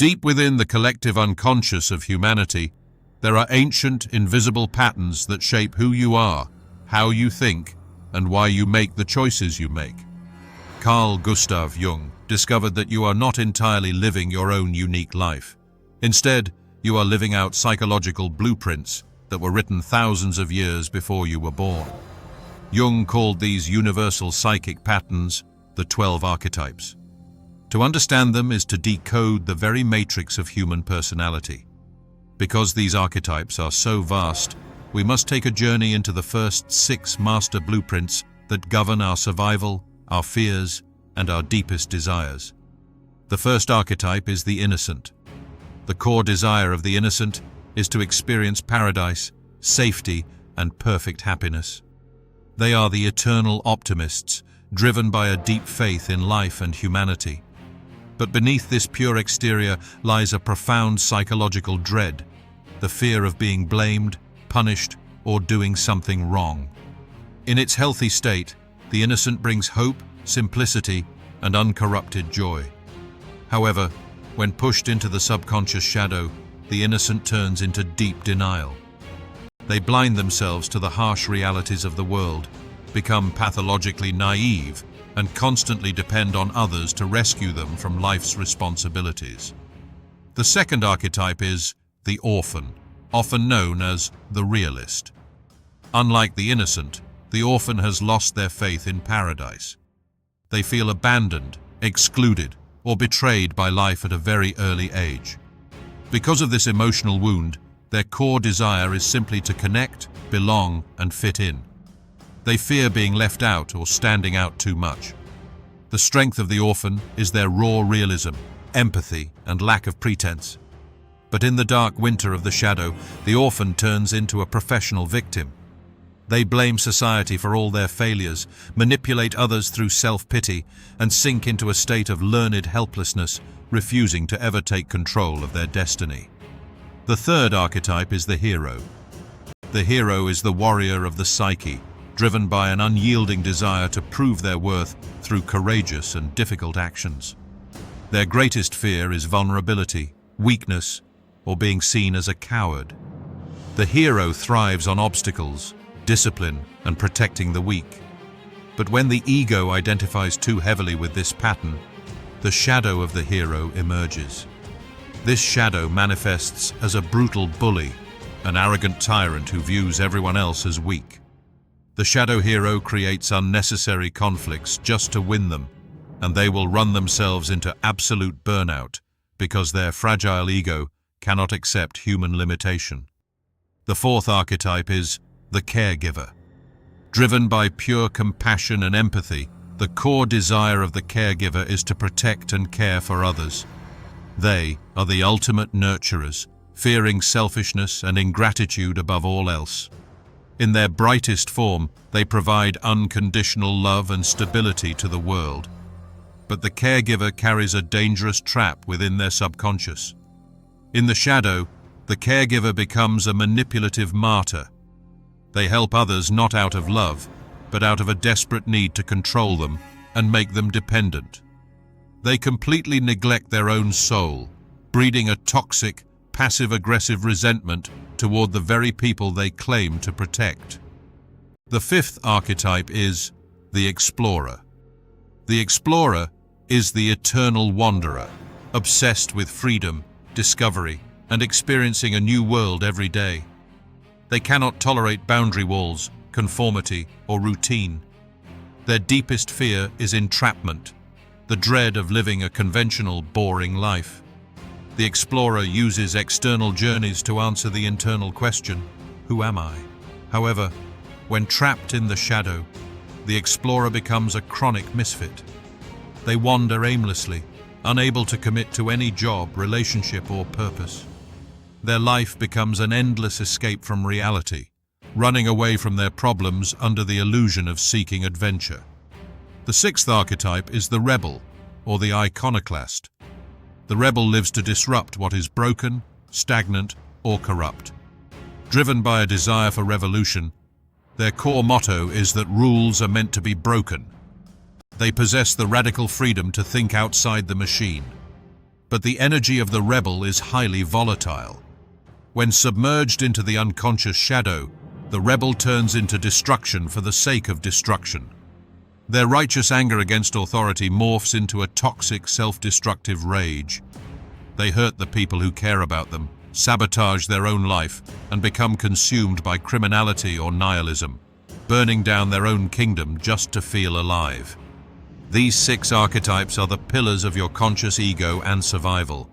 Deep within the collective unconscious of humanity, there are ancient, invisible patterns that shape who you are, how you think, and why you make the choices you make. Carl Gustav Jung discovered that you are not entirely living your own unique life. Instead, you are living out psychological blueprints that were written thousands of years before you were born. Jung called these universal psychic patterns the 12 archetypes. To understand them is to decode the very matrix of human personality. Because these archetypes are so vast, we must take a journey into the first 6 master blueprints that govern our survival, our fears, and our deepest desires. The first archetype is the innocent. The core desire of the innocent is to experience paradise, safety, and perfect happiness. They are the eternal optimists, driven by a deep faith in life and humanity. But beneath this pure exterior lies a profound psychological dread, the fear of being blamed, punished, or doing something wrong. In its healthy state, the innocent brings hope, simplicity, and uncorrupted joy. However, when pushed into the subconscious shadow, the innocent turns into deep denial. They blind themselves to the harsh realities of the world, become pathologically naive, and constantly depend on others to rescue them from life's responsibilities. The second archetype is the orphan, often known as the realist. Unlike the innocent, the orphan has lost their faith in paradise. They feel abandoned, excluded, or betrayed by life at a very early age. Because of this emotional wound, their core desire is simply to connect, belong, and fit in. They fear being left out or standing out too much. The strength of the orphan is their raw realism, empathy, and lack of pretense. But in the dark winter of the shadow, the orphan turns into a professional victim. They blame society for all their failures, manipulate others through self-pity, and sink into a state of learned helplessness, refusing to ever take control of their destiny. The third archetype is the hero. The hero is the warrior of the psyche, driven by an unyielding desire to prove their worth through courageous and difficult actions. Their greatest fear is vulnerability, weakness, or being seen as a coward. The hero thrives on obstacles, discipline, and protecting the weak. But when the ego identifies too heavily with this pattern, the shadow of the hero emerges. This shadow manifests as a brutal bully, an arrogant tyrant who views everyone else as weak. The shadow hero creates unnecessary conflicts just to win them, and they will run themselves into absolute burnout because their fragile ego cannot accept human limitation. The fourth archetype is the caregiver. Driven by pure compassion and empathy, the core desire of the caregiver is to protect and care for others. They are the ultimate nurturers, fearing selfishness and ingratitude above all else. In their brightest form, they provide unconditional love and stability to the world. But the caregiver carries a dangerous trap within their subconscious. In the shadow, the caregiver becomes a manipulative martyr. They help others not out of love, but out of a desperate need to control them and make them dependent. They completely neglect their own soul, breeding a toxic, passive-aggressive resentment toward the very people they claim to protect. The fifth archetype is the explorer. The explorer is the eternal wanderer, obsessed with freedom, discovery, and experiencing a new world every day. They cannot tolerate boundary walls, conformity, or routine. Their deepest fear is entrapment, the dread of living a conventional, boring life. The explorer uses external journeys to answer the internal question, who am I? However, when trapped in the shadow, the explorer becomes a chronic misfit. They wander aimlessly, unable to commit to any job, relationship, or purpose. Their life becomes an endless escape from reality, running away from their problems under the illusion of seeking adventure. The sixth archetype is the rebel, or the iconoclast. The rebel lives to disrupt what is broken, stagnant, or corrupt. Driven by a desire for revolution, their core motto is that rules are meant to be broken. They possess the radical freedom to think outside the machine. But the energy of the rebel is highly volatile. When submerged into the unconscious shadow, the rebel turns into destruction for the sake of destruction. Their righteous anger against authority morphs into a toxic, self-destructive rage. They hurt the people who care about them, sabotage their own life, and become consumed by criminality or nihilism, burning down their own kingdom just to feel alive. These 6 archetypes are the pillars of your conscious ego and survival.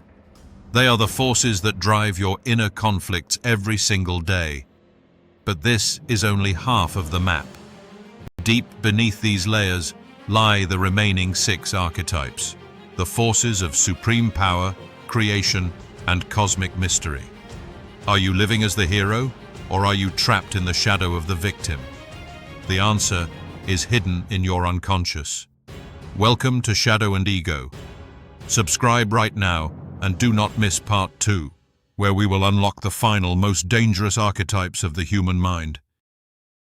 They are the forces that drive your inner conflicts every single day. But this is only half of the map. Deep beneath these layers lie the remaining 6 archetypes, the forces of supreme power, creation, and cosmic mystery. Are you living as the hero, or are you trapped in the shadow of the victim? The answer is hidden in your unconscious. Welcome to Shadow and Ego. Subscribe right now and do not miss part 2, where we will unlock the final, most dangerous archetypes of the human mind.